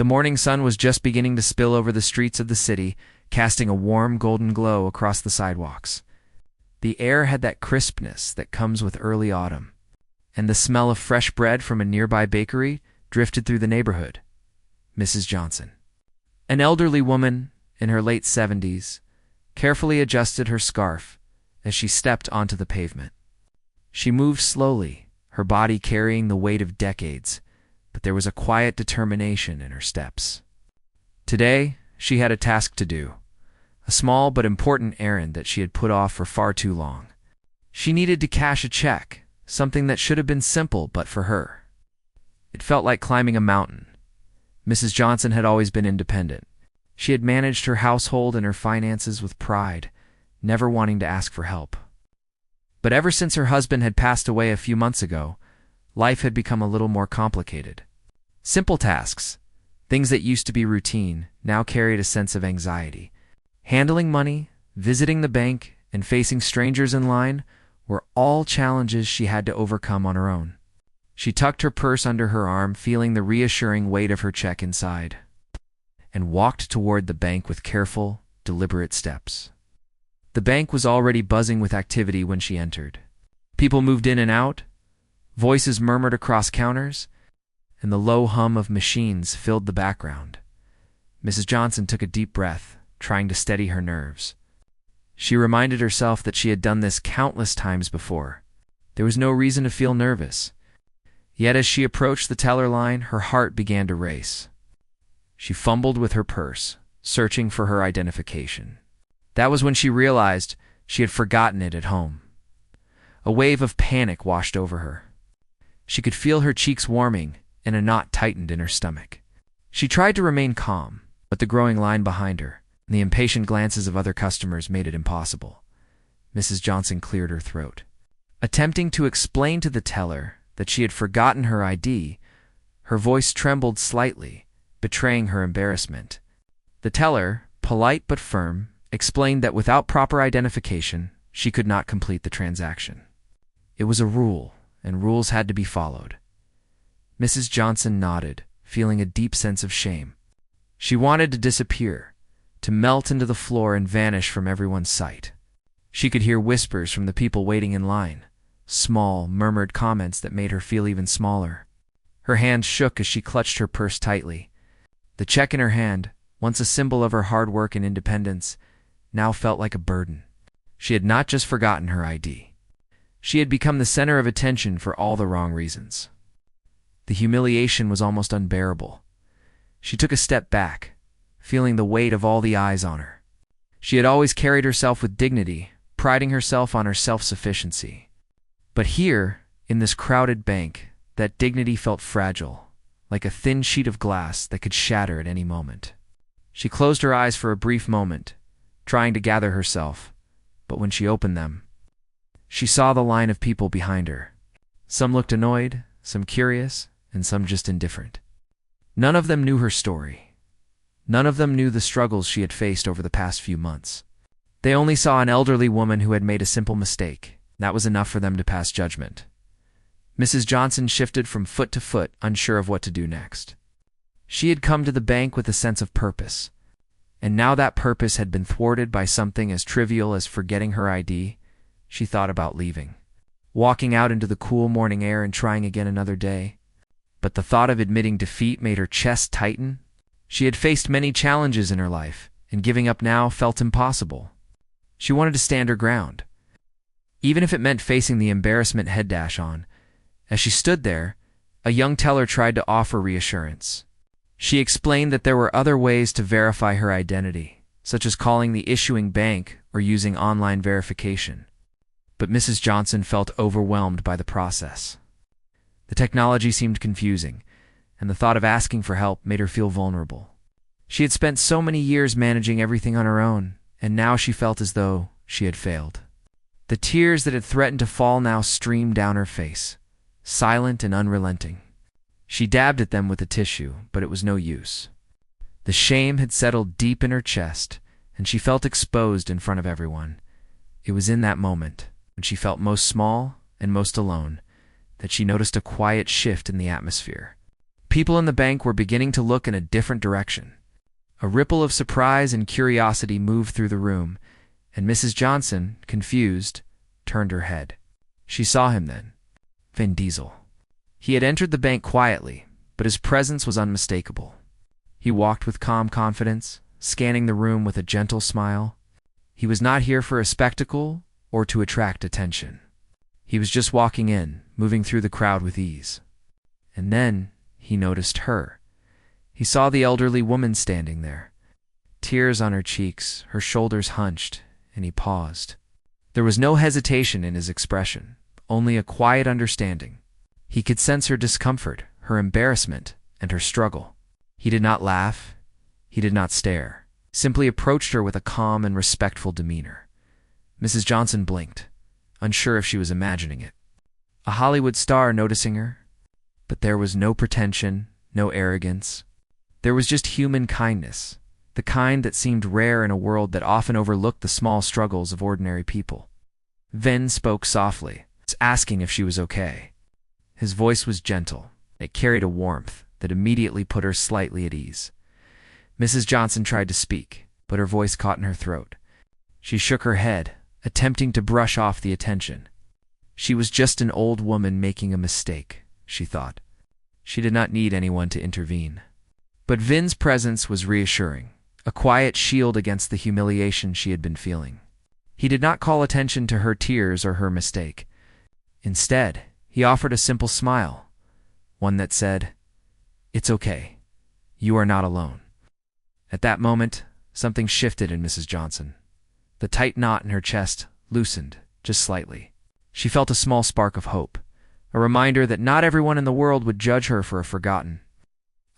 The morning sun was just beginning to spill over the streets of the city, casting a warm golden glow across the sidewalks. The air had that crispness that comes with early autumn, and the smell of fresh bread from a nearby bakery drifted through the neighborhood. Mrs. Johnson, an elderly woman in her late 70s, carefully adjusted her scarf as she stepped onto the pavement. She moved slowly, her body carrying the weight of decades, but there was a quiet determination in her steps. Today, she had a task to do, a small but important errand that she had put off for far too long. She needed to cash a check, something that should have been simple but for her. It felt like climbing a mountain. Mrs. Johnson had always been independent. She had managed her household and her finances with pride, never wanting to ask for help. But ever since her husband had passed away a few months ago, life had become a little more complicated. Simple tasks, things that used to be routine, now carried a sense of anxiety. Handling money, visiting the bank, and facing strangers in line were all challenges she had to overcome on her own. She tucked her purse under her arm, feeling the reassuring weight of her check inside, and walked toward the bank with careful, deliberate steps. The bank was already buzzing with activity when she entered. People moved in and out, voices murmured across counters, and the low hum of machines filled the background. Mrs. Johnson took a deep breath, trying to steady her nerves. She reminded herself that she had done this countless times before. There was no reason to feel nervous. Yet as she approached the teller line, her heart began to race. She fumbled with her purse, searching for her identification. That was when she realized she had forgotten it at home. A wave of panic washed over her. She could feel her cheeks warming and a knot tightened in her stomach. She tried to remain calm, but the growing line behind her and the impatient glances of other customers made it impossible. Mrs. Johnson cleared her throat. Attempting to explain to the teller that she had forgotten her ID, her voice trembled slightly, betraying her embarrassment. The teller, polite but firm, explained that without proper identification, she could not complete the transaction. It was a rule, and rules had to be followed. Mrs. Johnson nodded, feeling a deep sense of shame. She wanted to disappear, to melt into the floor and vanish from everyone's sight. She could hear whispers from the people waiting in line, small, murmured comments that made her feel even smaller. Her hands shook as she clutched her purse tightly. The check in her hand, once a symbol of her hard work and independence, now felt like a burden. She had not just forgotten her ID. She had become the center of attention for all the wrong reasons. The humiliation was almost unbearable. She took a step back, feeling the weight of all the eyes on her. She had always carried herself with dignity, priding herself on her self-sufficiency. But here, in this crowded bank, that dignity felt fragile, like a thin sheet of glass that could shatter at any moment. She closed her eyes for a brief moment, trying to gather herself, but when she opened them, she saw the line of people behind her. Some looked annoyed, some curious, and some just indifferent. None of them knew her story. None of them knew the struggles she had faced over the past few months. They only saw an elderly woman who had made a simple mistake. That was enough for them to pass judgment. Mrs. Johnson shifted from foot to foot, unsure of what to do next. She had come to the bank with a sense of purpose, and now that purpose had been thwarted by something as trivial as forgetting her ID. She thought about leaving, walking out into the cool morning air and trying again another day. But the thought of admitting defeat made her chest tighten. She had faced many challenges in her life, and giving up now felt impossible. She wanted to stand her ground, even if it meant facing the embarrassment head dash on. As she stood there, a young teller tried to offer reassurance. She explained that there were other ways to verify her identity, such as calling the issuing bank or using online verification. But Mrs. Johnson felt overwhelmed by the process. The technology seemed confusing, and the thought of asking for help made her feel vulnerable. She had spent so many years managing everything on her own, and now she felt as though she had failed. The tears that had threatened to fall now streamed down her face, silent and unrelenting. She dabbed at them with a tissue, but it was no use. The shame had settled deep in her chest, and she felt exposed in front of everyone. It was in that moment, when she felt most small and most alone, that she noticed a quiet shift in the atmosphere. People in the bank were beginning to look in a different direction. A ripple of surprise and curiosity moved through the room, and Mrs. Johnson, confused, turned her head. She saw him then. Vin Diesel. He had entered the bank quietly, but his presence was unmistakable. He walked with calm confidence, scanning the room with a gentle smile. He was not here for a spectacle or to attract attention. He was just walking in, moving through the crowd with ease. And then he noticed her. He saw the elderly woman standing there, tears on her cheeks, her shoulders hunched, and he paused. There was no hesitation in his expression, only a quiet understanding. He could sense her discomfort, her embarrassment, and her struggle. He did not laugh. He did not stare. Simply approached her with a calm and respectful demeanor. Mrs. Johnson blinked, unsure if she was imagining it. A Hollywood star noticing her? But there was no pretension, no arrogance. There was just human kindness, the kind that seemed rare in a world that often overlooked the small struggles of ordinary people. Vin spoke softly, asking if she was okay. His voice was gentle. It carried a warmth that immediately put her slightly at ease. Mrs. Johnson tried to speak, but her voice caught in her throat. She shook her head, attempting to brush off the attention. She was just an old woman making a mistake, she thought. She did not need anyone to intervene. But Vin's presence was reassuring, a quiet shield against the humiliation she had been feeling. He did not call attention to her tears or her mistake. Instead, he offered a simple smile, one that said, "It's okay. You are not alone." At that moment, something shifted in Mrs. Johnson. The tight knot in her chest loosened, just slightly. She felt a small spark of hope, a reminder that not everyone in the world would judge her for a forgotten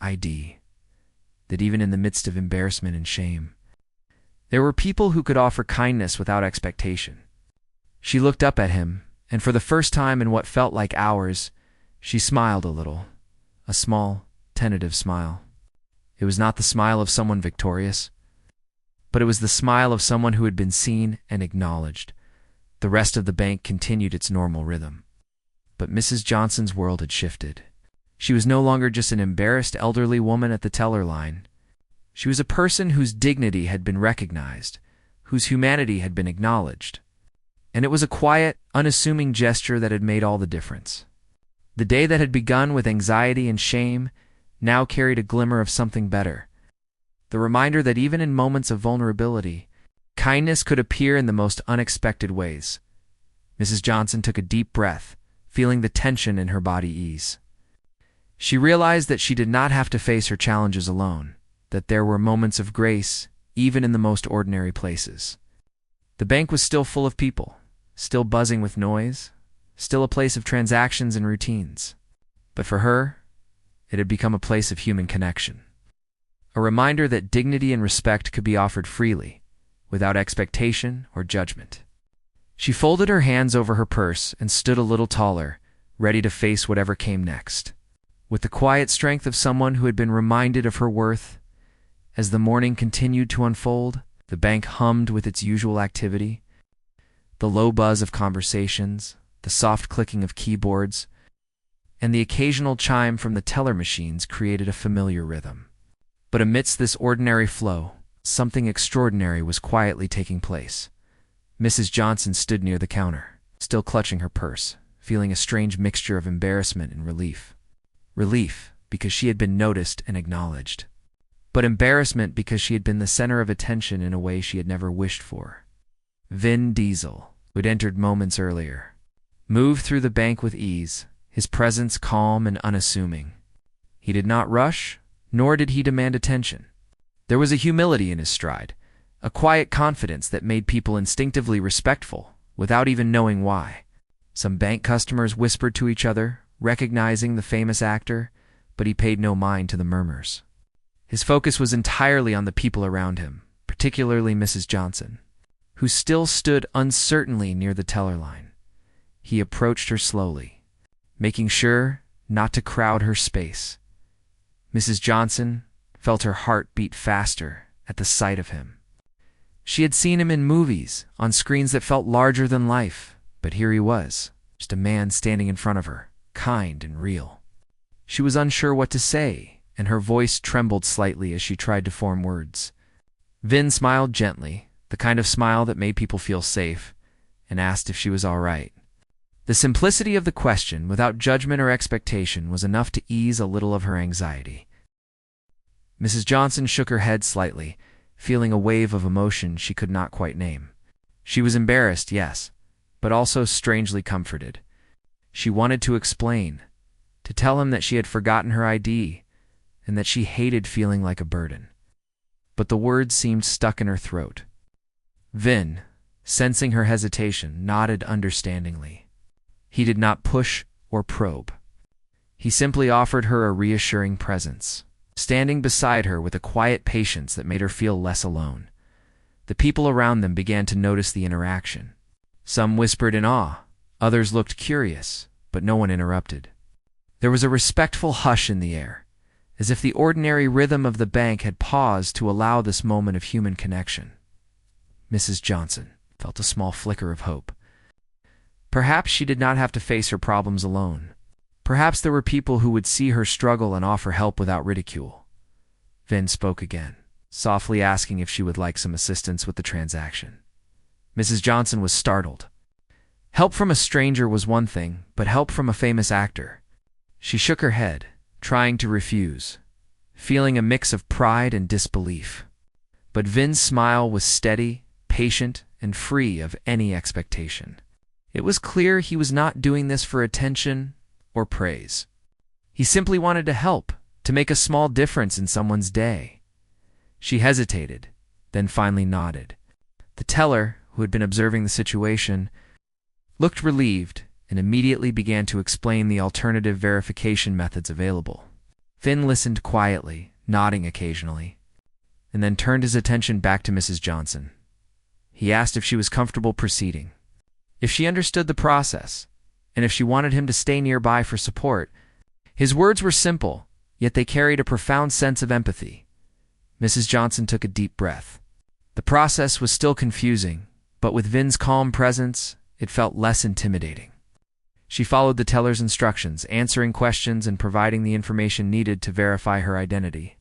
ID, that even in the midst of embarrassment and shame, there were people who could offer kindness without expectation. She looked up at him, and for the first time in what felt like hours, she smiled a little, a small, tentative smile. It was not the smile of someone victorious, but it was the smile of someone who had been seen and acknowledged. The rest of the bank continued its normal rhythm. But Mrs. Johnson's world had shifted. She was no longer just an embarrassed elderly woman at the teller line. She was a person whose dignity had been recognized, whose humanity had been acknowledged. And it was a quiet, unassuming gesture that had made all the difference. The day that had begun with anxiety and shame now carried a glimmer of something better. The reminder that even in moments of vulnerability, kindness could appear in the most unexpected ways. Mrs. Johnson took a deep breath, feeling the tension in her body ease. She realized that she did not have to face her challenges alone, that there were moments of grace even in the most ordinary places. The bank was still full of people, still buzzing with noise, still a place of transactions and routines. But for her, it had become a place of human connection. A reminder that dignity and respect could be offered freely, without expectation or judgment. She folded her hands over her purse and stood a little taller, ready to face whatever came next. With the quiet strength of someone who had been reminded of her worth, as the morning continued to unfold, the bank hummed with its usual activity. The low buzz of conversations, the soft clicking of keyboards, and the occasional chime from the teller machines created a familiar rhythm. But amidst this ordinary flow, something extraordinary was quietly taking place. Mrs. Johnson stood near the counter, still clutching her purse, feeling a strange mixture of embarrassment and relief. Relief, because she had been noticed and acknowledged. But embarrassment because she had been the center of attention in a way she had never wished for. Vin Diesel, who had entered moments earlier, moved through the bank with ease, his presence calm and unassuming. He did not rush, nor did he demand attention. There was a humility in his stride, a quiet confidence that made people instinctively respectful, without even knowing why. Some bank customers whispered to each other, recognizing the famous actor, but he paid no mind to the murmurs. His focus was entirely on the people around him, particularly Mrs. Johnson, who still stood uncertainly near the teller line. He approached her slowly, making sure not to crowd her space. Mrs. Johnson felt her heart beat faster at the sight of him. She had seen him in movies, on screens that felt larger than life, but here he was, just a man standing in front of her, kind and real. She was unsure what to say, and her voice trembled slightly as she tried to form words. Vin smiled gently, the kind of smile that made people feel safe, and asked if she was all right. The simplicity of the question, without judgment or expectation, was enough to ease a little of her anxiety. Mrs. Johnson shook her head slightly, feeling a wave of emotion she could not quite name. She was embarrassed, yes, but also strangely comforted. She wanted to explain, to tell him that she had forgotten her ID, and that she hated feeling like a burden. But the words seemed stuck in her throat. Vin, sensing her hesitation, nodded understandingly. He did not push or probe. He simply offered her a reassuring presence, standing beside her with a quiet patience that made her feel less alone. The people around them began to notice the interaction. Some whispered in awe, others looked curious, but no one interrupted. There was a respectful hush in the air, as if the ordinary rhythm of the bank had paused to allow this moment of human connection. Mrs. Johnson felt a small flicker of hope. Perhaps she did not have to face her problems alone. Perhaps there were people who would see her struggle and offer help without ridicule. Vin spoke again, softly asking if she would like some assistance with the transaction. Mrs. Johnson was startled. Help from a stranger was one thing, but help from a famous actor. She shook her head, trying to refuse, feeling a mix of pride and disbelief. But Vin's smile was steady, patient, and free of any expectation. It was clear he was not doing this for attention or praise. He simply wanted to help, to make a small difference in someone's day. She hesitated, then finally nodded. The teller, who had been observing the situation, looked relieved and immediately began to explain the alternative verification methods available. Vin listened quietly, nodding occasionally, and then turned his attention back to Mrs. Johnson. He asked if she was comfortable proceeding, if she understood the process, and if she wanted him to stay nearby for support. His words were simple, yet they carried a profound sense of empathy. Mrs. Johnson took a deep breath. The process was still confusing, but with Vin's calm presence, it felt less intimidating. She followed the teller's instructions, answering questions and providing the information needed to verify her identity.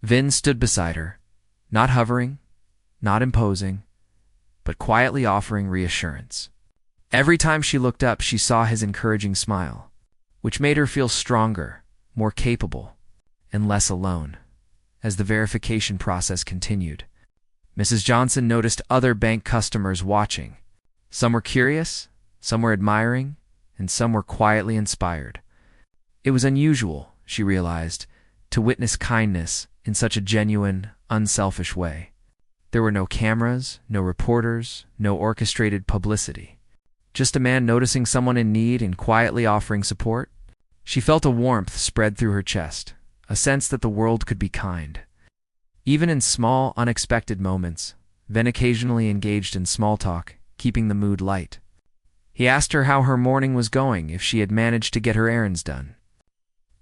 Vin stood beside her, not hovering, not imposing, but quietly offering reassurance. Every time she looked up, she saw his encouraging smile, which made her feel stronger, more capable, and less alone. As the verification process continued, Mrs. Johnson noticed other bank customers watching. Some were curious, some were admiring, and some were quietly inspired. It was unusual, she realized, to witness kindness in such a genuine, unselfish way. There were no cameras, no reporters, no orchestrated publicity. Just a man noticing someone in need and quietly offering support. She felt a warmth spread through her chest, a sense that the world could be kind. Even in small, unexpected moments, Vin occasionally engaged in small talk, keeping the mood light. He asked her how her morning was going, if she had managed to get her errands done.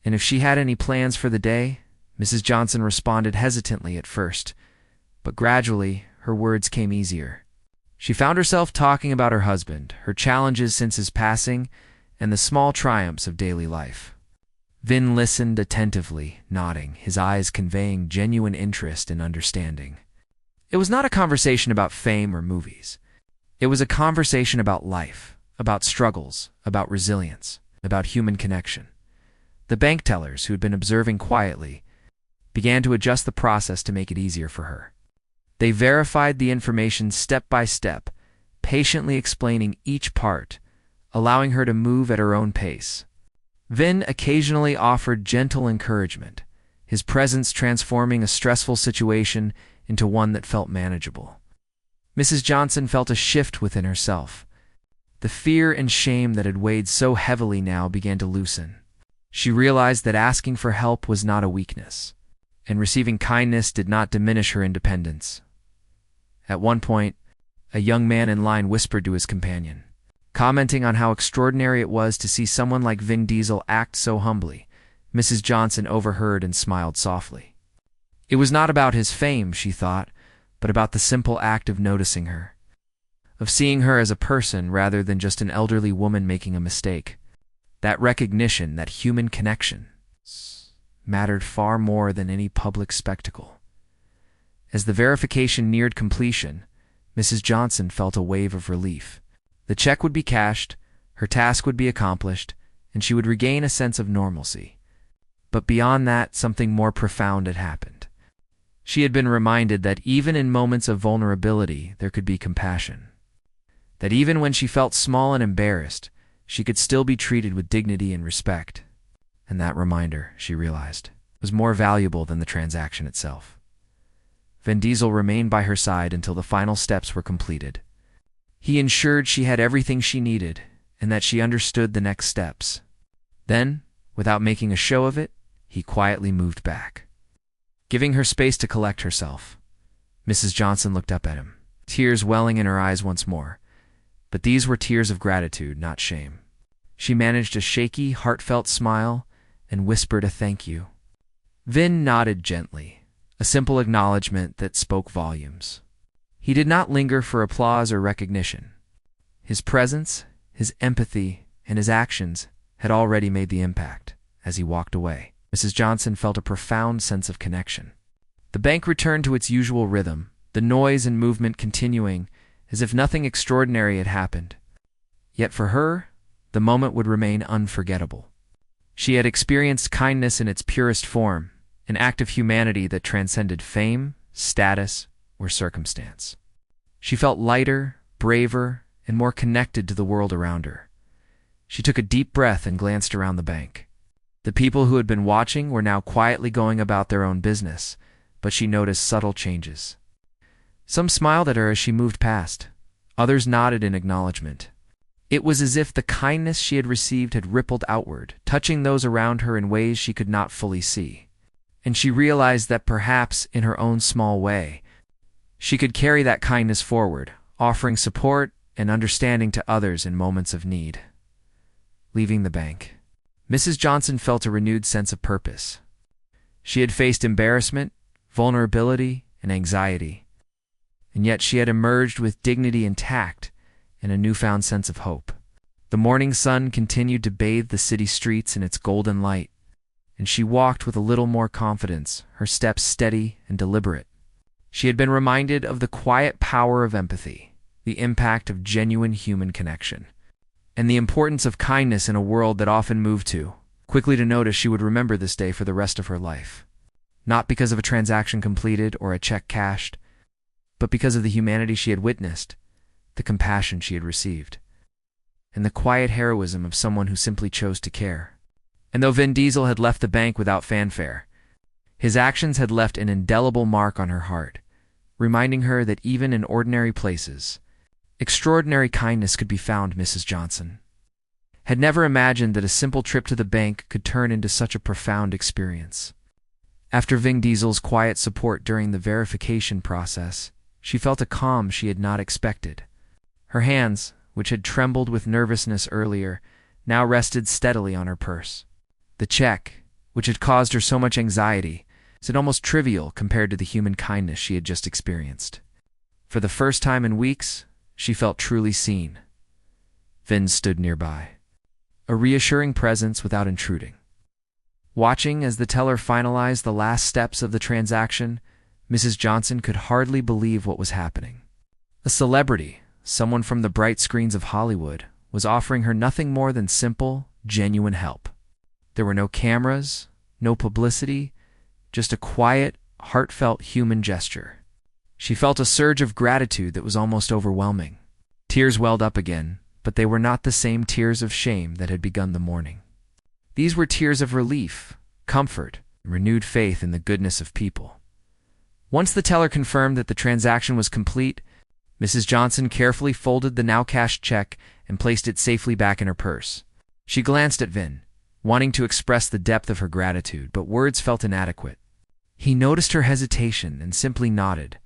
And if she had any plans for the day. Mrs. Johnson responded hesitantly at first, but gradually her words came easier. She found herself talking about her husband, her challenges since his passing, and the small triumphs of daily life. Vin listened attentively, nodding, his eyes conveying genuine interest and understanding. It was not a conversation about fame or movies. It was a conversation about life, about struggles, about resilience, about human connection. The bank tellers, who had been observing quietly, began to adjust the process to make it easier for her. They verified the information step by step, patiently explaining each part, allowing her to move at her own pace. Vin occasionally offered gentle encouragement, his presence transforming a stressful situation into one that felt manageable. Mrs. Johnson felt a shift within herself. The fear and shame that had weighed so heavily now began to loosen. She realized that asking for help was not a weakness, and receiving kindness did not diminish her independence. At one point, a young man in line whispered to his companion, commenting on how extraordinary it was to see someone like Vin Diesel act so humbly. Mrs. Johnson overheard and smiled softly. It was not about his fame, she thought, but about the simple act of noticing her, of seeing her as a person rather than just an elderly woman making a mistake. That recognition, that human connection, mattered far more than any public spectacle. As the verification neared completion, Mrs. Johnson felt a wave of relief. The check would be cashed, her task would be accomplished, and she would regain a sense of normalcy. But beyond that, something more profound had happened. She had been reminded that even in moments of vulnerability, there could be compassion. That even when she felt small and embarrassed, she could still be treated with dignity and respect. And that reminder, she realized, was more valuable than the transaction itself. Vin Diesel remained by her side until the final steps were completed. He ensured she had everything she needed and that she understood the next steps. Then, without making a show of it, he quietly moved back. Giving her space to collect herself, Mrs. Johnson looked up at him, tears welling in her eyes once more. But these were tears of gratitude, not shame. She managed a shaky, heartfelt smile and whispered a thank you. Vin nodded gently, a simple acknowledgement that spoke volumes. He did not linger for applause or recognition. His presence, his empathy, and his actions had already made the impact. As he walked away, Mrs. Johnson felt a profound sense of connection. The bank returned to its usual rhythm, the noise and movement continuing as if nothing extraordinary had happened. Yet for her, the moment would remain unforgettable. She had experienced kindness in its purest form, an act of humanity that transcended fame, status, or circumstance. She felt lighter, braver, and more connected to the world around her. She took a deep breath and glanced around the bank. The people who had been watching were now quietly going about their own business, but she noticed subtle changes. Some smiled at her as she moved past. Others nodded in acknowledgement. It was as if the kindness she had received had rippled outward, touching those around her in ways she could not fully see. And she realized that perhaps, in her own small way, she could carry that kindness forward, offering support and understanding to others in moments of need. Leaving the bank, Mrs. Johnson felt a renewed sense of purpose. She had faced embarrassment, vulnerability, and anxiety, and yet she had emerged with dignity intact and a newfound sense of hope. The morning sun continued to bathe the city streets in its golden light, and she walked with a little more confidence, her steps steady and deliberate. She had been reminded of the quiet power of empathy, the impact of genuine human connection, and the importance of kindness in a world that often moved too quickly to notice. She would remember this day for the rest of her life, not because of a transaction completed or a check cashed, but because of the humanity she had witnessed, the compassion she had received, and the quiet heroism of someone who simply chose to care. And though Vin Diesel had left the bank without fanfare, his actions had left an indelible mark on her heart, reminding her that even in ordinary places, extraordinary kindness could be found. Mrs. Johnson had never imagined that a simple trip to the bank could turn into such a profound experience. After Vin Diesel's quiet support during the verification process, she felt a calm she had not expected. Her hands, which had trembled with nervousness earlier, now rested steadily on her purse. The check, which had caused her so much anxiety, seemed almost trivial compared to the human kindness she had just experienced. For the first time in weeks, she felt truly seen. Vin stood nearby, a reassuring presence without intruding. Watching as the teller finalized the last steps of the transaction, Mrs. Johnson could hardly believe what was happening. A celebrity, someone from the bright screens of Hollywood, was offering her nothing more than simple, genuine help. There were no cameras, no publicity, just a quiet, heartfelt human gesture. She felt a surge of gratitude that was almost overwhelming. Tears welled up again, but they were not the same tears of shame that had begun the morning. These were tears of relief, comfort, and renewed faith in the goodness of people. Once the teller confirmed that the transaction was complete, Mrs. Johnson carefully folded the now-cashed check and placed it safely back in her purse. She glanced at Vin, wanting to express the depth of her gratitude, but words felt inadequate. He noticed her hesitation and simply nodded,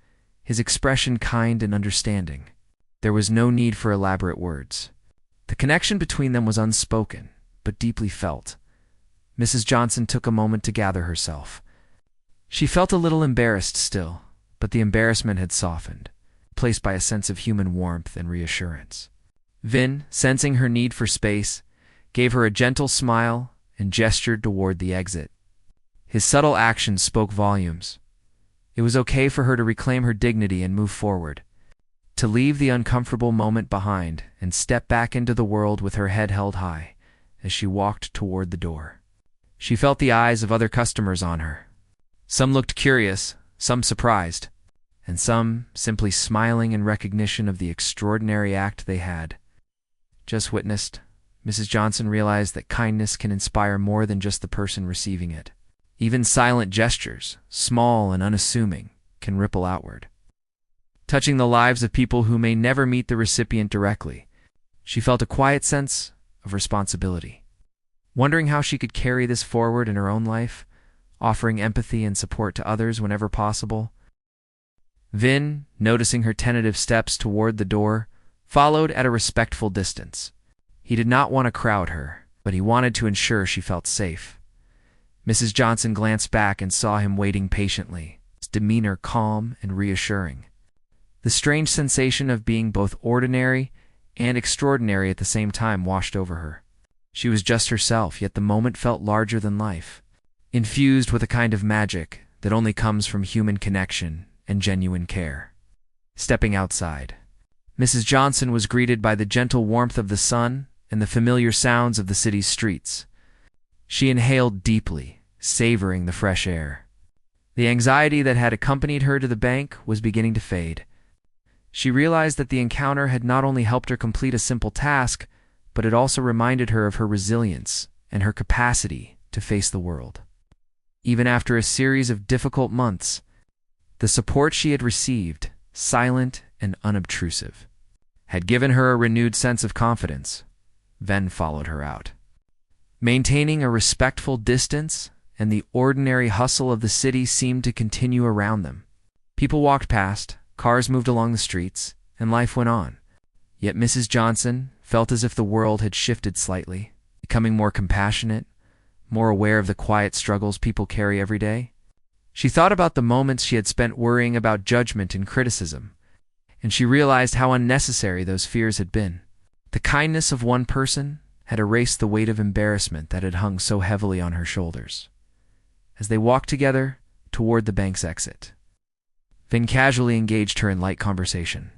his expression kind and understanding. There was no need for elaborate words. The connection between them was unspoken, but deeply felt. Mrs. Johnson took a moment to gather herself. She felt a little embarrassed still, but the embarrassment had softened, replaced by a sense of human warmth and reassurance. Vin, sensing her need for space, gave her a gentle smile and gestured toward the exit. His subtle actions spoke volumes. It was okay for her to reclaim her dignity and move forward, to leave the uncomfortable moment behind and step back into the world with her head held high as she walked toward the door. She felt the eyes of other customers on her. Some looked curious, some surprised, and some simply smiling in recognition of the extraordinary act they had just witnessed. Mrs. Johnson realized that kindness can inspire more than just the person receiving it. Even silent gestures, small and unassuming, can ripple outward, touching the lives of people who may never meet the recipient directly. She felt a quiet sense of responsibility, wondering how she could carry this forward in her own life, offering empathy and support to others whenever possible. Vin, noticing her tentative steps toward the door, followed at a respectful distance. He did not want to crowd her, but he wanted to ensure she felt safe. Mrs. Johnson glanced back and saw him waiting patiently, his demeanor calm and reassuring. The strange sensation of being both ordinary and extraordinary at the same time washed over her. She was just herself, yet the moment felt larger than life, infused with a kind of magic that only comes from human connection and genuine care. Stepping outside, Mrs. Johnson was greeted by the gentle warmth of the sun and the familiar sounds of the city's streets. She inhaled deeply, savoring the fresh air. The anxiety that had accompanied her to the bank was beginning to fade. She realized that the encounter had not only helped her complete a simple task, but it also reminded her of her resilience and her capacity to face the world. Even after a series of difficult months, the support she had received, silent and unobtrusive, had given her a renewed sense of confidence. Ven followed her out, maintaining a respectful distance, and the ordinary hustle of the city seemed to continue around them. People walked past, cars moved along the streets, and life went on. Yet Mrs. Johnson felt as if the world had shifted slightly, becoming more compassionate, more aware of the quiet struggles people carry every day. She thought about the moments she had spent worrying about judgment and criticism, and she realized how unnecessary those fears had been. The kindness of one person had erased the weight of embarrassment that had hung so heavily on her shoulders. As they walked together toward the bank's exit, Vin casually engaged her in light conversation.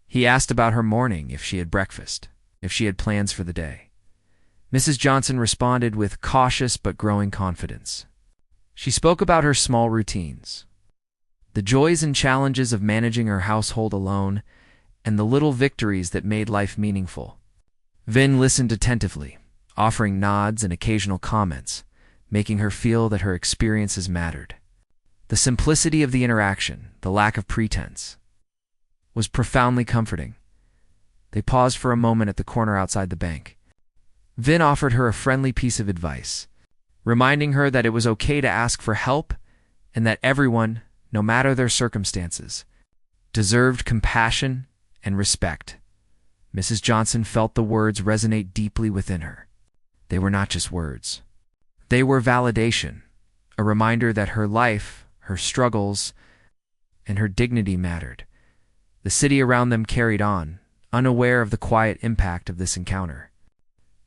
He asked about her morning, if she had breakfast, if she had plans for the day. Mrs. Johnson responded with cautious but growing confidence. She spoke about her small routines, the joys and challenges of managing her household alone, and the little victories that made life meaningful. Vin listened attentively, offering nods and occasional comments, making her feel that her experiences mattered. The simplicity of the interaction, the lack of pretense, was profoundly comforting. They paused for a moment at the corner outside the bank. Vin offered her a friendly piece of advice, reminding her that it was okay to ask for help and that everyone, no matter their circumstances, deserved compassion and respect. Mrs. Johnson felt the words resonate deeply within her. They were not just words. They were validation, a reminder that her life, her struggles, and her dignity mattered. The city around them carried on, unaware of the quiet impact of this encounter.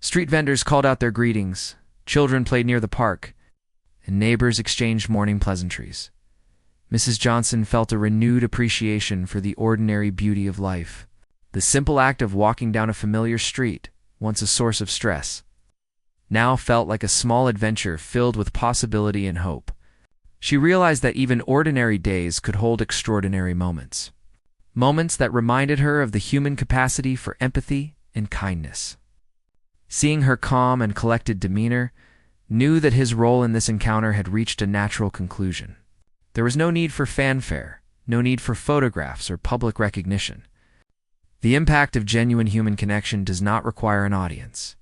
Street vendors called out their greetings, children played near the park, and neighbors exchanged morning pleasantries. Mrs. Johnson felt a renewed appreciation for the ordinary beauty of life. The simple act of walking down a familiar street, once a source of stress, now felt like a small adventure filled with possibility and hope. She realized that even ordinary days could hold extraordinary moments. Moments that reminded her of the human capacity for empathy and kindness. Seeing her calm and collected demeanor, knew that his role in this encounter had reached a natural conclusion. There was no need for fanfare, no need for photographs or public recognition. The impact of genuine human connection does not require an audience.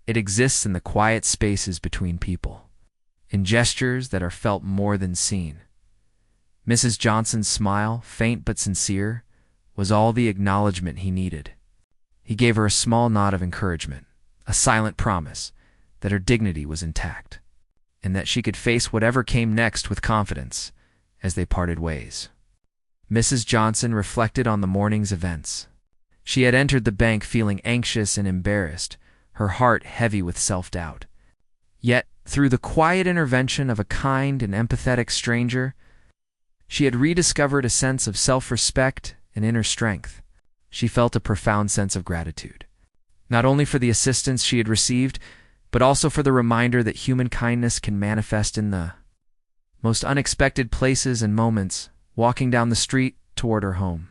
It exists in the quiet spaces between people, in gestures that are felt more than seen. Mrs. Johnson's smile, faint but sincere, was all the acknowledgement he needed. He gave her a small nod of encouragement, a silent promise that her dignity was intact, and that she could face whatever came next with confidence as they parted ways. Mrs. Johnson reflected on the morning's events. She had entered the bank feeling anxious and embarrassed, her heart heavy with self-doubt. Yet, through the quiet intervention of a kind and empathetic stranger, she had rediscovered a sense of self-respect and inner strength. She felt a profound sense of gratitude, not only for the assistance she had received, but also for the reminder that human kindness can manifest in the most unexpected places and moments. Walking down the street toward her home,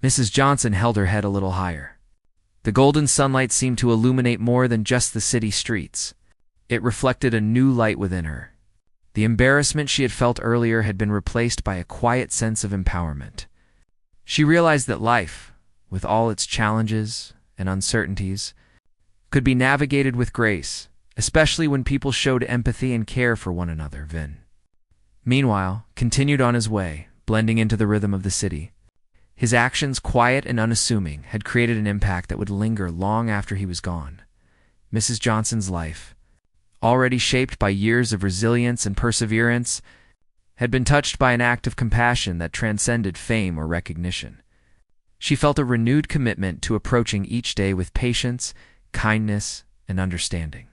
Mrs. Johnson held her head a little higher. The golden sunlight seemed to illuminate more than just the city streets. It reflected a new light within her. The embarrassment she had felt earlier had been replaced by a quiet sense of empowerment. She realized that life, with all its challenges and uncertainties, could be navigated with grace, especially when people showed empathy and care for one another. Vin, meanwhile, continued on his way, blending into the rhythm of the city. His actions, quiet and unassuming, had created an impact that would linger long after he was gone. Mrs. Johnson's life, already shaped by years of resilience and perseverance, had been touched by an act of compassion that transcended fame or recognition. She felt a renewed commitment to approaching each day with patience, kindness, and understanding.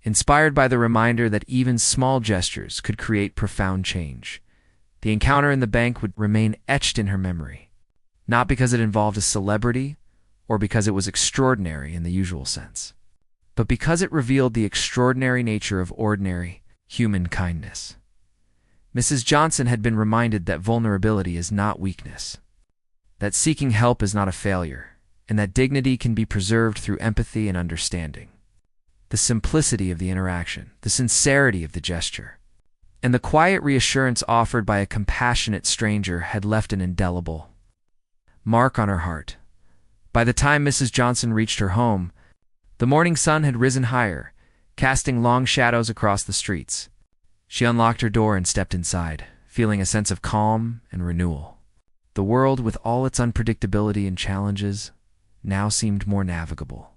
Inspired by the reminder that even small gestures could create profound change, the encounter in the bank would remain etched in her memory, not because it involved a celebrity or because it was extraordinary in the usual sense, but because it revealed the extraordinary nature of ordinary human kindness. Mrs. Johnson had been reminded that vulnerability is not weakness, that seeking help is not a failure, and that dignity can be preserved through empathy and understanding. The simplicity of the interaction, the sincerity of the gesture, and the quiet reassurance offered by a compassionate stranger had left an indelible mark on her heart. By the time Mrs. Johnson reached her home, the morning sun had risen higher, casting long shadows across the streets. She unlocked her door and stepped inside, feeling a sense of calm and renewal. The world, with all its unpredictability and challenges, now seemed more navigable.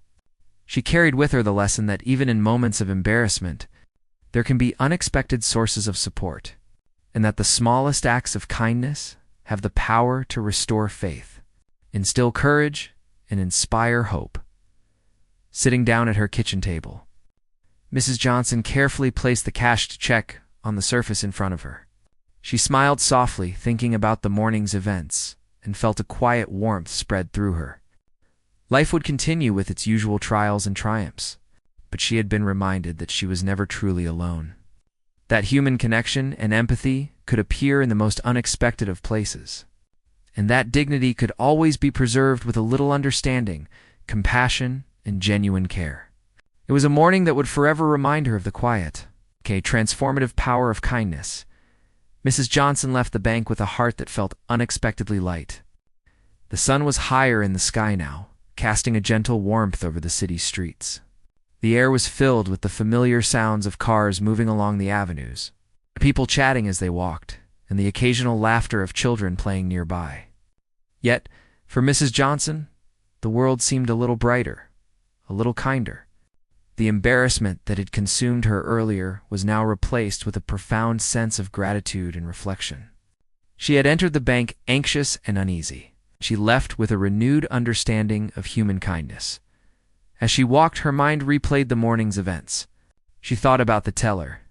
She carried with her the lesson that even in moments of embarrassment, there can be unexpected sources of support, and that the smallest acts of kindness have the power to restore faith, instill courage, and inspire hope. Sitting down at her kitchen table, Mrs. Johnson carefully placed the cashed check on the surface in front of her. She smiled softly, thinking about the morning's events, and felt a quiet warmth spread through her. Life would continue with its usual trials and triumphs, but she had been reminded that she was never truly alone. That human connection and empathy could appear in the most unexpected of places, and that dignity could always be preserved with a little understanding, compassion, and genuine care. It was a morning that would forever remind her of the quiet, transformative power of kindness. Mrs. Johnson left the bank with a heart that felt unexpectedly light. The sun was higher in the sky now, casting a gentle warmth over the city streets. The air was filled with the familiar sounds of cars moving along the avenues, people chatting as they walked, and the occasional laughter of children playing nearby. Yet, for Mrs. Johnson, the world seemed a little brighter, a little kinder. The embarrassment that had consumed her earlier was now replaced with a profound sense of gratitude and reflection. She had entered the bank anxious and uneasy. She left with a renewed understanding of human kindness. As she walked, her mind replayed the morning's events. She thought about the teller,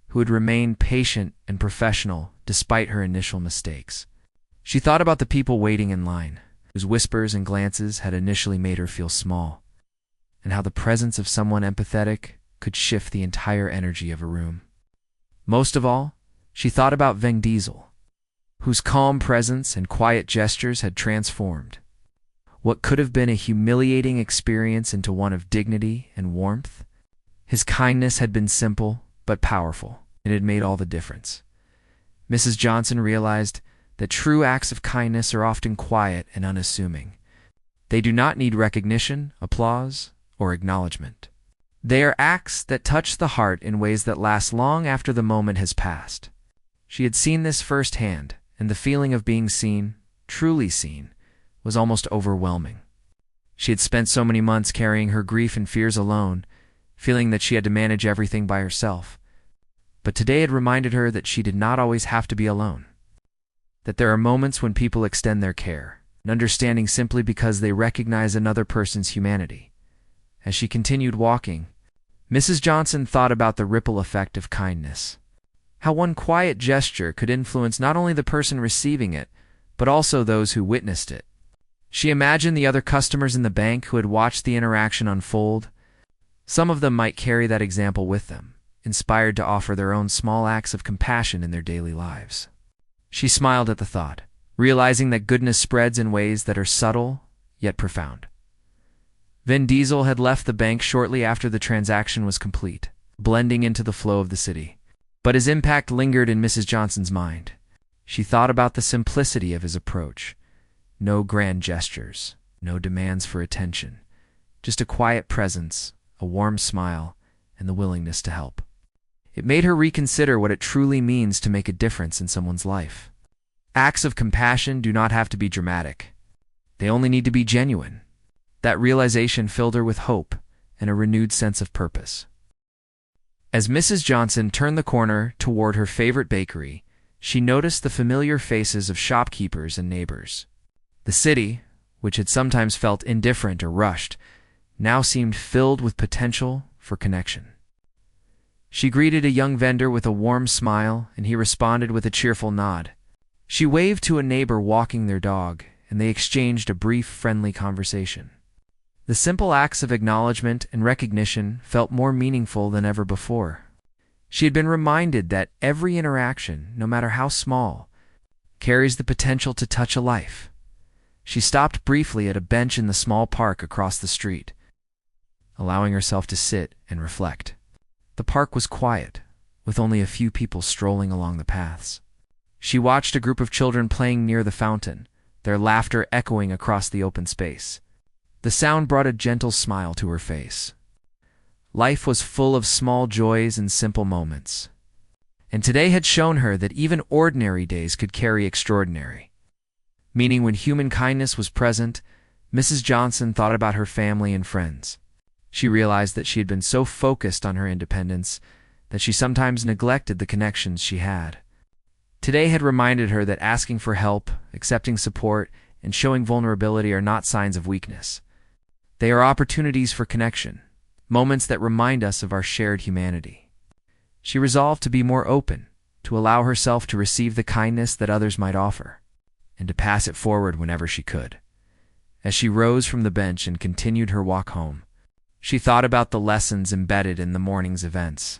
who had remained patient and professional despite her initial mistakes. She thought about the people waiting in line, whose whispers and glances had initially made her feel small, and how the presence of someone empathetic could shift the entire energy of a room. Most of all, she thought about Vin Diesel, whose calm presence and quiet gestures had transformed what could have been a humiliating experience into one of dignity and warmth. His kindness had been simple but powerful, and it had made all the difference. Mrs. Johnson realized that true acts of kindness are often quiet and unassuming. They do not need recognition, applause, or acknowledgement. They are acts that touch the heart in ways that last long after the moment has passed. She had seen this firsthand, and the feeling of being seen, truly seen, was almost overwhelming. She had spent so many months carrying her grief and fears alone, feeling that she had to manage everything by herself. But today had reminded her that she did not always have to be alone, that there are moments when people extend their care and understanding simply because they recognize another person's humanity. As she continued walking, Mrs. Johnson thought about the ripple effect of kindness. How one quiet gesture could influence not only the person receiving it, but also those who witnessed it. She imagined the other customers in the bank who had watched the interaction unfold. Some of them might carry that example with them, inspired to offer their own small acts of compassion in their daily lives. She smiled at the thought, realizing that goodness spreads in ways that are subtle yet profound. Vin Diesel had left the bank shortly after the transaction was complete, blending into the flow of the city. But his impact lingered in Mrs. Johnson's mind. She thought about the simplicity of his approach. No grand gestures, no demands for attention, just a quiet presence, a warm smile, and the willingness to help. It made her reconsider what it truly means to make a difference in someone's life. Acts of compassion do not have to be dramatic. They only need to be genuine. That realization filled her with hope and a renewed sense of purpose. As Mrs. Johnson turned the corner toward her favorite bakery, she noticed the familiar faces of shopkeepers and neighbors. The city, which had sometimes felt indifferent or rushed, now seemed filled with potential for connection. She greeted a young vendor with a warm smile, and he responded with a cheerful nod. She waved to a neighbor walking their dog, and they exchanged a brief, friendly conversation. The simple acts of acknowledgement and recognition felt more meaningful than ever before. She had been reminded that every interaction, no matter how small, carries the potential to touch a life. She stopped briefly at a bench in the small park across the street, allowing herself to sit and reflect. The park was quiet, with only a few people strolling along the paths. She watched a group of children playing near the fountain, their laughter echoing across the open space. The sound brought a gentle smile to her face. Life was full of small joys and simple moments. And today had shown her that even ordinary days could carry extraordinary. Meaning when human kindness was present, Mrs. Johnson thought about her family and friends. She realized that she had been so focused on her independence that she sometimes neglected the connections she had. Today had reminded her that asking for help, accepting support, and showing vulnerability are not signs of weakness. They are opportunities for connection, moments that remind us of our shared humanity. She resolved to be more open, to allow herself to receive the kindness that others might offer, and to pass it forward whenever she could. As she rose from the bench and continued her walk home, she thought about the lessons embedded in the morning's events.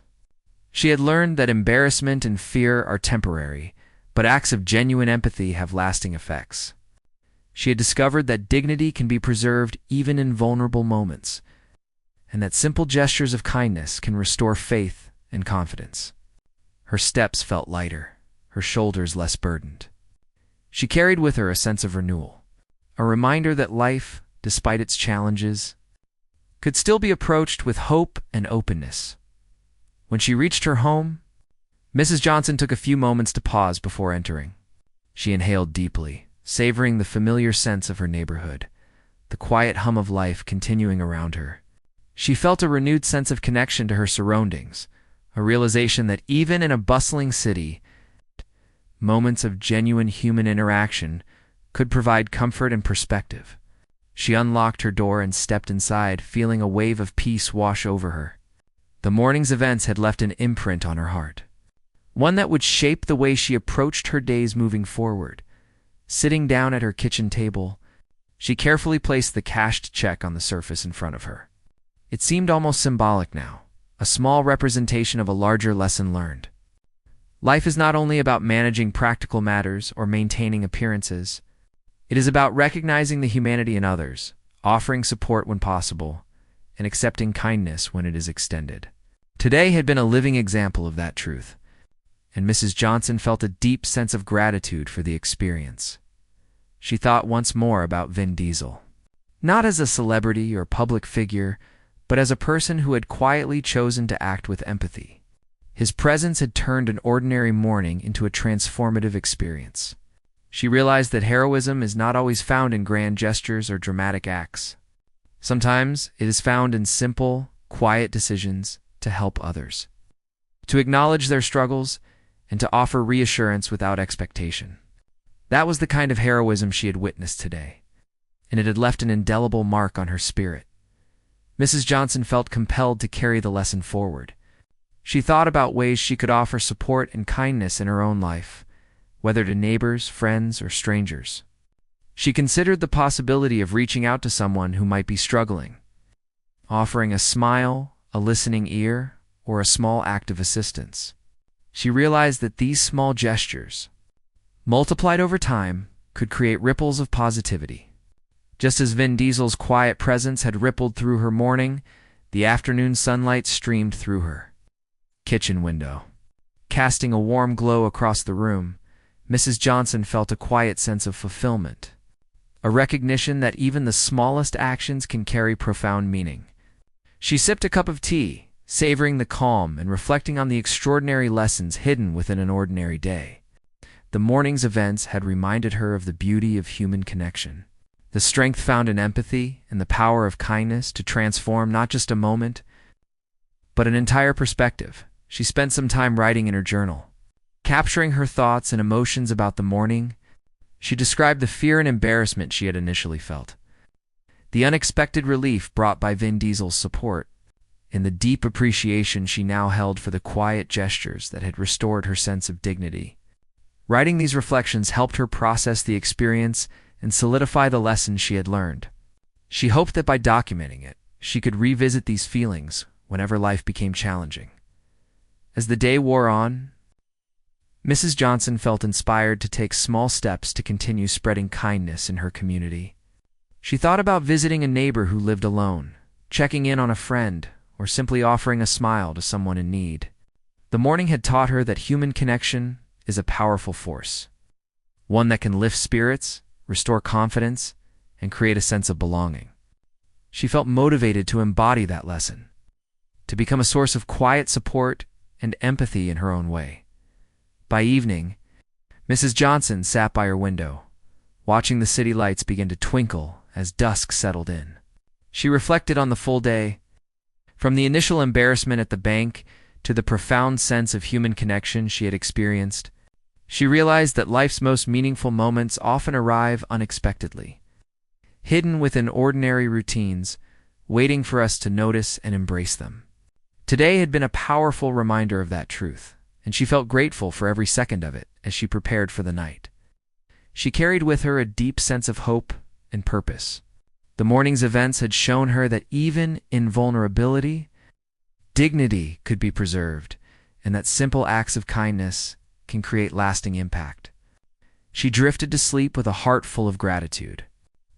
She had learned that embarrassment and fear are temporary, but acts of genuine empathy have lasting effects. She had discovered that dignity can be preserved even in vulnerable moments, and that simple gestures of kindness can restore faith and confidence. Her steps felt lighter, her shoulders less burdened. She carried with her a sense of renewal, a reminder that life, despite its challenges, could still be approached with hope and openness. When she reached her home, Mrs. Johnson took a few moments to pause before entering. She inhaled deeply, savoring the familiar sense of her neighborhood, the quiet hum of life continuing around her. She felt a renewed sense of connection to her surroundings, a realization that even in a bustling city, moments of genuine human interaction could provide comfort and perspective. She unlocked her door and stepped inside, feeling a wave of peace wash over her. The morning's events had left an imprint on her heart, one that would shape the way she approached her days moving forward. Sitting down at her kitchen table, she carefully placed the cashed check on the surface in front of her. It seemed almost symbolic now, a small representation of a larger lesson learned. Life is not only about managing practical matters or maintaining appearances. It is about recognizing the humanity in others, offering support when possible, and accepting kindness when it is extended. Today had been a living example of that truth, and Mrs. Johnson felt a deep sense of gratitude for the experience. She thought once more about Vin Diesel, not as a celebrity or public figure, but as a person who had quietly chosen to act with empathy. His presence had turned an ordinary morning into a transformative experience. She realized that heroism is not always found in grand gestures or dramatic acts. Sometimes it is found in simple, quiet decisions to help others, to acknowledge their struggles, and to offer reassurance without expectation. That was the kind of heroism she had witnessed today, and it had left an indelible mark on her spirit. Mrs. Johnson felt compelled to carry the lesson forward. She thought about ways she could offer support and kindness in her own life, whether to neighbors, friends, or strangers. She considered the possibility of reaching out to someone who might be struggling, offering a smile, a listening ear, or a small act of assistance. She realized that these small gestures, multiplied over time, could create ripples of positivity. Just as Vin Diesel's quiet presence had rippled through her morning, the afternoon sunlight streamed through her kitchen window. Casting a warm glow across the room, Mrs. Johnson felt a quiet sense of fulfillment, a recognition that even the smallest actions can carry profound meaning. She sipped a cup of tea, savoring the calm and reflecting on the extraordinary lessons hidden within an ordinary day. The morning's events had reminded her of the beauty of human connection, the strength found in empathy, and the power of kindness to transform not just a moment, but an entire perspective. She spent some time writing in her journal, capturing her thoughts and emotions about the morning. She described the fear and embarrassment she had initially felt, the unexpected relief brought by Vin Diesel's support, and the deep appreciation she now held for the quiet gestures that had restored her sense of dignity. Writing these reflections helped her process the experience and solidify the lessons she had learned. She hoped that by documenting it, she could revisit these feelings whenever life became challenging. As the day wore on, Mrs. Johnson felt inspired to take small steps to continue spreading kindness in her community. She thought about visiting a neighbor who lived alone, checking in on a friend, or simply offering a smile to someone in need. The morning had taught her that human connection is a powerful force, one that can lift spirits, restore confidence, and create a sense of belonging. She felt motivated to embody that lesson, to become a source of quiet support and empathy in her own way. By evening, Mrs. Johnson sat by her window, watching the city lights begin to twinkle as dusk settled in. She reflected on the full day, from the initial embarrassment at the bank to the profound sense of human connection she had experienced. She realized that life's most meaningful moments often arrive unexpectedly, hidden within ordinary routines, waiting for us to notice and embrace them. Today had been a powerful reminder of that truth, and she felt grateful for every second of it as she prepared for the night. She carried with her a deep sense of hope and purpose. The morning's events had shown her that even in vulnerability, dignity could be preserved, and that simple acts of kindness can create lasting impact. She drifted to sleep with a heart full of gratitude,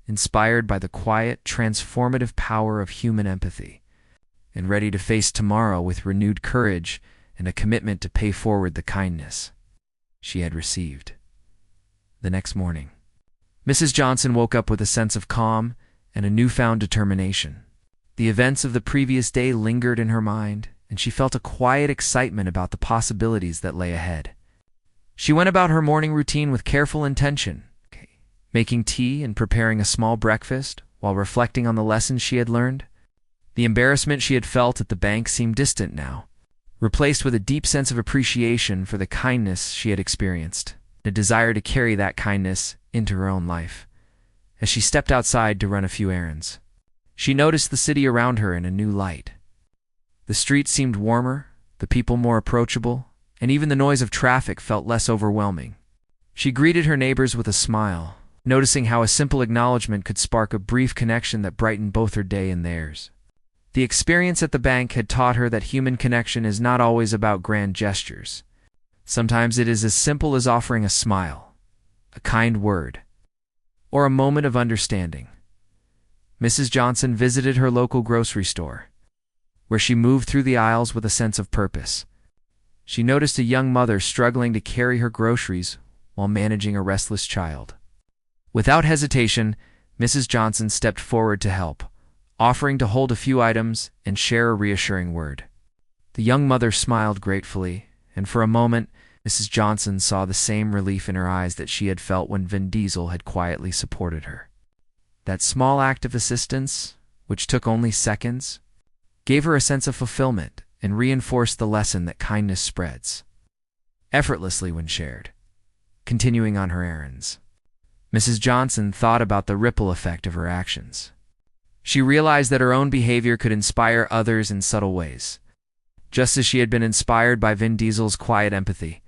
inspired by the quiet, transformative power of human empathy, and ready to face tomorrow with renewed courage and a commitment to pay forward the kindness she had received. The next morning, Mrs. Johnson woke up with a sense of calm and a newfound determination. The events of the previous day lingered in her mind, and she felt a quiet excitement about the possibilities that lay ahead. She went about her morning routine with careful intention, making tea and preparing a small breakfast while reflecting on the lessons she had learned. The embarrassment she had felt at the bank seemed distant now, replaced with a deep sense of appreciation for the kindness she had experienced, and a desire to carry that kindness into her own life. As she stepped outside to run a few errands, she noticed the city around her in a new light. The streets seemed warmer, the people more approachable, and even the noise of traffic felt less overwhelming. She greeted her neighbors with a smile, noticing how a simple acknowledgement could spark a brief connection that brightened both her day and theirs. The experience at the bank had taught her that human connection is not always about grand gestures. Sometimes it is as simple as offering a smile, a kind word, or a moment of understanding. Mrs. Johnson visited her local grocery store, where she moved through the aisles with a sense of purpose. She noticed a young mother struggling to carry her groceries while managing a restless child. Without hesitation, Mrs. Johnson stepped forward to help, offering to hold a few items and share a reassuring word. The young mother smiled gratefully, and for a moment, Mrs. Johnson saw the same relief in her eyes that she had felt when Vin Diesel had quietly supported her. That small act of assistance, which took only seconds, gave her a sense of fulfillment and reinforced the lesson that kindness spreads effortlessly when shared. Continuing on her errands, Mrs. Johnson thought about the ripple effect of her actions. She realized that her own behavior could inspire others in subtle ways. Just as she had been inspired by Vin Diesel's quiet empathy.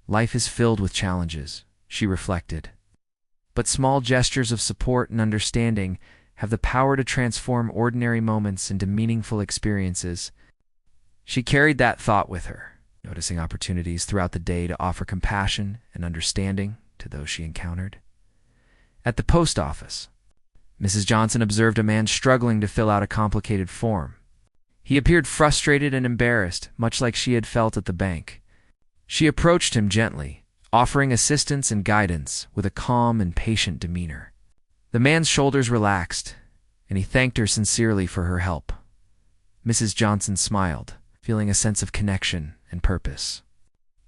Life is filled with challenges, she reflected. But small gestures of support and understanding have the power to transform ordinary moments into meaningful experiences. She carried that thought with her, noticing opportunities throughout the day to offer compassion and understanding to those she encountered. At the post office, Mrs. Johnson observed a man struggling to fill out a complicated form. He appeared frustrated and embarrassed, much like she had felt at the bank. She approached him gently, offering assistance and guidance with a calm and patient demeanor. The man's shoulders relaxed, and he thanked her sincerely for her help. Mrs. Johnson smiled, feeling a sense of connection and purpose.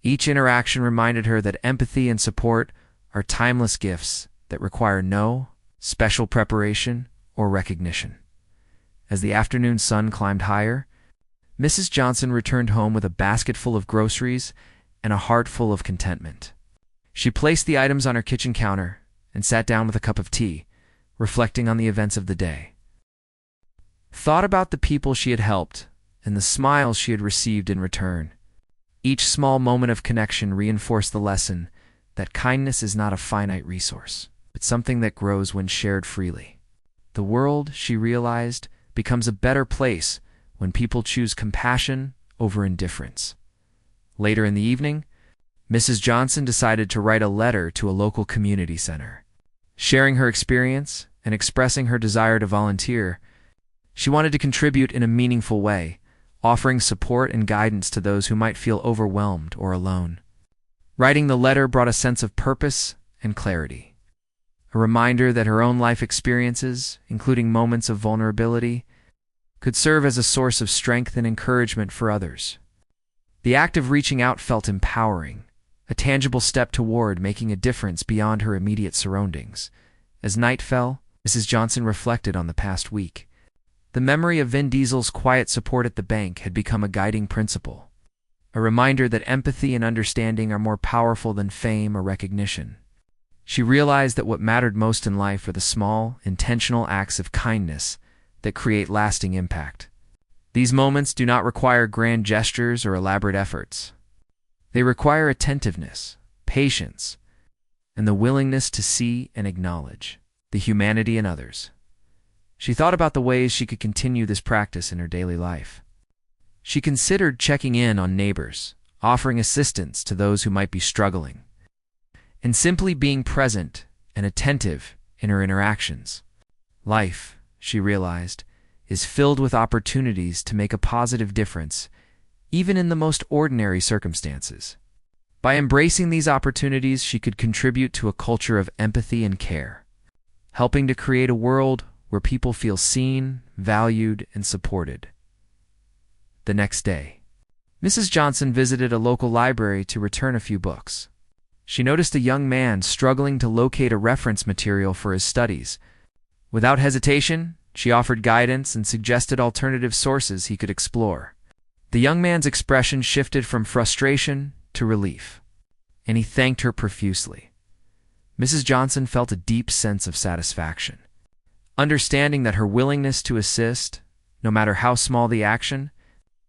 Each interaction reminded her that empathy and support are timeless gifts that require no special preparation or recognition. As the afternoon sun climbed higher, Mrs. Johnson returned home with a basket full of groceries and a heart full of contentment. She placed the items on her kitchen counter and sat down with a cup of tea, reflecting on the events of the day. Thought about the people she had helped and the smiles she had received in return. Each small moment of connection reinforced the lesson that kindness is not a finite resource, but something that grows when shared freely. The world, she realized, becomes a better place when people choose compassion over indifference. Later in the evening, Mrs. Johnson decided to write a letter to a local community center. Sharing her experience and expressing her desire to volunteer, she wanted to contribute in a meaningful way, offering support and guidance to those who might feel overwhelmed or alone. Writing the letter brought a sense of purpose and clarity, a reminder that her own life experiences, including moments of vulnerability, could serve as a source of strength and encouragement for others. The act of reaching out felt empowering, a tangible step toward making a difference beyond her immediate surroundings. As night fell, Mrs. Johnson reflected on the past week. The memory of Vin Diesel's quiet support at the bank had become a guiding principle, a reminder that empathy and understanding are more powerful than fame or recognition. She realized that what mattered most in life were the small, intentional acts of kindness that create lasting impact. These moments do not require grand gestures or elaborate efforts. They require attentiveness, patience, and the willingness to see and acknowledge the humanity in others. She thought about the ways she could continue this practice in her daily life. She considered checking in on neighbors, offering assistance to those who might be struggling, and simply being present and attentive in her interactions. Life, she realized, is filled with opportunities to make a positive difference, even in the most ordinary circumstances. By embracing these opportunities, she could contribute to a culture of empathy and care, helping to create a world where people feel seen, valued, and supported. The next day, Mrs. Johnson visited a local library to return a few books. She noticed a young man struggling to locate a reference material for his studies. Without hesitation, she offered guidance and suggested alternative sources he could explore. The young man's expression shifted from frustration to relief, and he thanked her profusely. Mrs. Johnson felt a deep sense of satisfaction, understanding that her willingness to assist, no matter how small the action,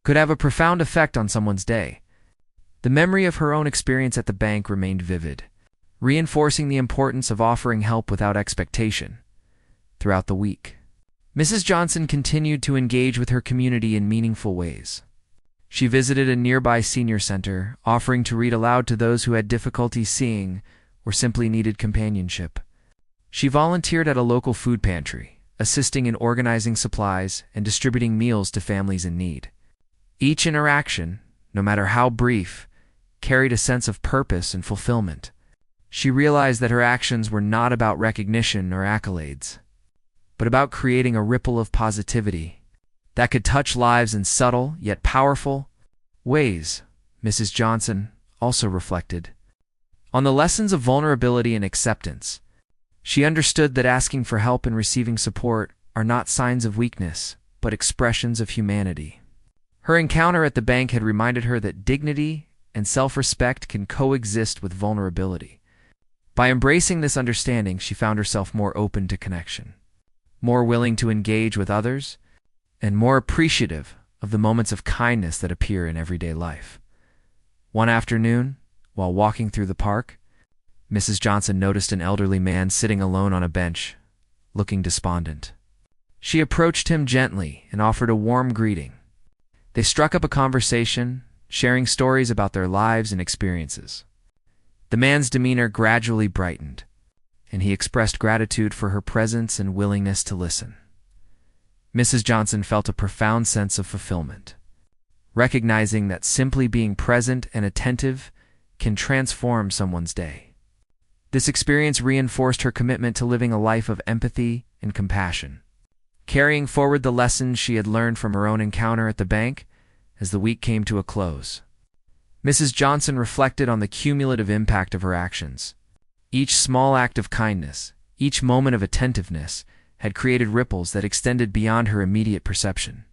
could have a profound effect on someone's day. The memory of her own experience at the bank remained vivid, reinforcing the importance of offering help without expectation. Throughout the week, Mrs. Johnson continued to engage with her community in meaningful ways. She visited a nearby senior center, offering to read aloud to those who had difficulty seeing or simply needed companionship. She volunteered at a local food pantry, assisting in organizing supplies and distributing meals to families in need. Each interaction, no matter how brief, carried a sense of purpose and fulfillment. She realized that her actions were not about recognition or accolades, but about creating a ripple of positivity that could touch lives in subtle yet powerful ways. Mrs. Johnson also reflected on the lessons of vulnerability and acceptance. She understood that asking for help and receiving support are not signs of weakness, but expressions of humanity. Her encounter at the bank had reminded her that dignity and self-respect can coexist with vulnerability. By embracing this understanding, she found herself more open to connection. more willing to engage with others, and more appreciative of the moments of kindness that appear in everyday life. One afternoon, while walking through the park, Mrs. Johnson noticed an elderly man sitting alone on a bench, looking despondent. She approached him gently and offered a warm greeting. They struck up a conversation, sharing stories about their lives and experiences. The man's demeanor gradually brightened, and he expressed gratitude for her presence and willingness to listen. Mrs. Johnson felt a profound sense of fulfillment, recognizing that simply being present and attentive can transform someone's day. This experience reinforced her commitment to living a life of empathy and compassion, carrying forward the lessons she had learned from her own encounter at the bank as the week came to a close. Mrs. Johnson reflected on the cumulative impact of her actions. Each small act of kindness, each moment of attentiveness, had created ripples that extended beyond her immediate perception.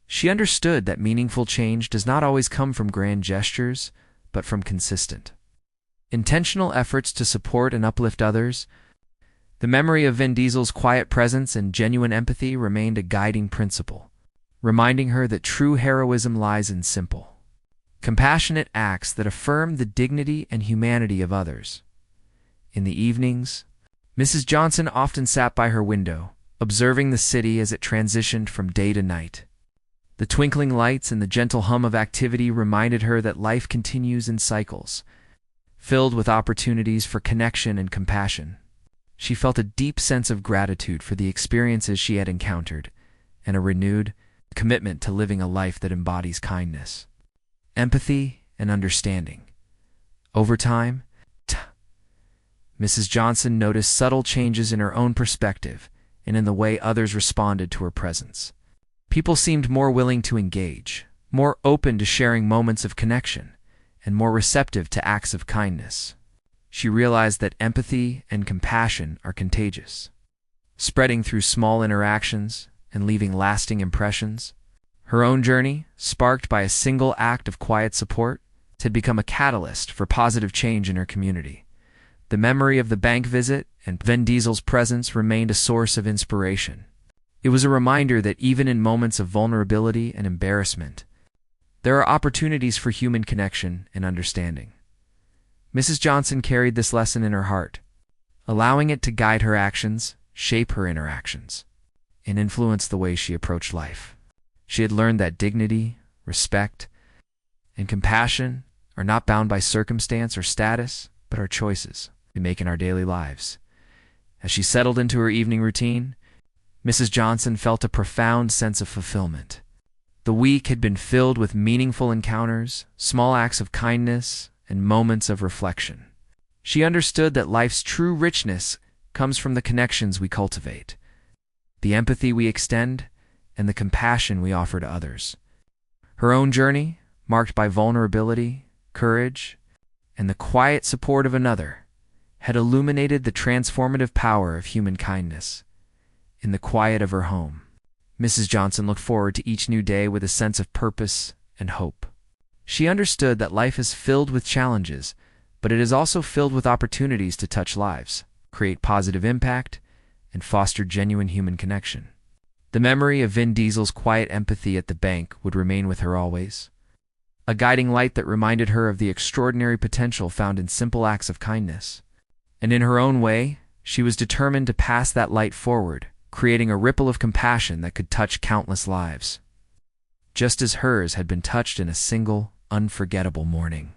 She understood that meaningful change does not always come from grand gestures, but from consistent, intentional efforts to support and uplift others. The memory of Vin Diesel's quiet presence and genuine empathy remained a guiding principle, reminding her that true heroism lies in simple, compassionate acts that affirm the dignity and humanity of others. In the evenings, Mrs. Johnson often sat by her window, observing the city as it transitioned from day to night. The twinkling lights and the gentle hum of activity reminded her that life continues in cycles, filled with opportunities for connection and compassion. She felt a deep sense of gratitude for the experiences she had encountered, and a renewed commitment to living a life that embodies kindness, empathy, and understanding. Over time, Mrs. Johnson noticed subtle changes in her own perspective and in the way others responded to her presence. People seemed more willing to engage, more open to sharing moments of connection, and more receptive to acts of kindness. She realized that empathy and compassion are contagious, spreading through small interactions and leaving lasting impressions. Her own journey, sparked by a single act of quiet support, had become a catalyst for positive change in her community. The memory of the bank visit and Vin Diesel's presence remained a source of inspiration. It was a reminder that even in moments of vulnerability and embarrassment, there are opportunities for human connection and understanding. Mrs. Johnson carried this lesson in her heart, allowing it to guide her actions, shape her interactions, and influence the way she approached life. She had learned that dignity, respect, and compassion are not bound by circumstance or status, but are choices we make in our daily lives. As she settled into her evening routine, Mrs. Johnson felt a profound sense of fulfillment. The week had been filled with meaningful encounters, small acts of kindness, and moments of reflection. She understood that life's true richness comes from the connections we cultivate, the empathy we extend, and the compassion we offer to others. Her own journey, marked by vulnerability, courage, and the quiet support of another, had illuminated the transformative power of human kindness. In the quiet of her home, Mrs. Johnson looked forward to each new day with a sense of purpose and hope. She understood that life is filled with challenges, but it is also filled with opportunities to touch lives, create positive impact, and foster genuine human connection. The memory of Vin Diesel's quiet empathy at the bank would remain with her always, a guiding light that reminded her of the extraordinary potential found in simple acts of kindness. And in her own way, she was determined to pass that light forward, creating a ripple of compassion that could touch countless lives, just as hers had been touched in a single, unforgettable morning.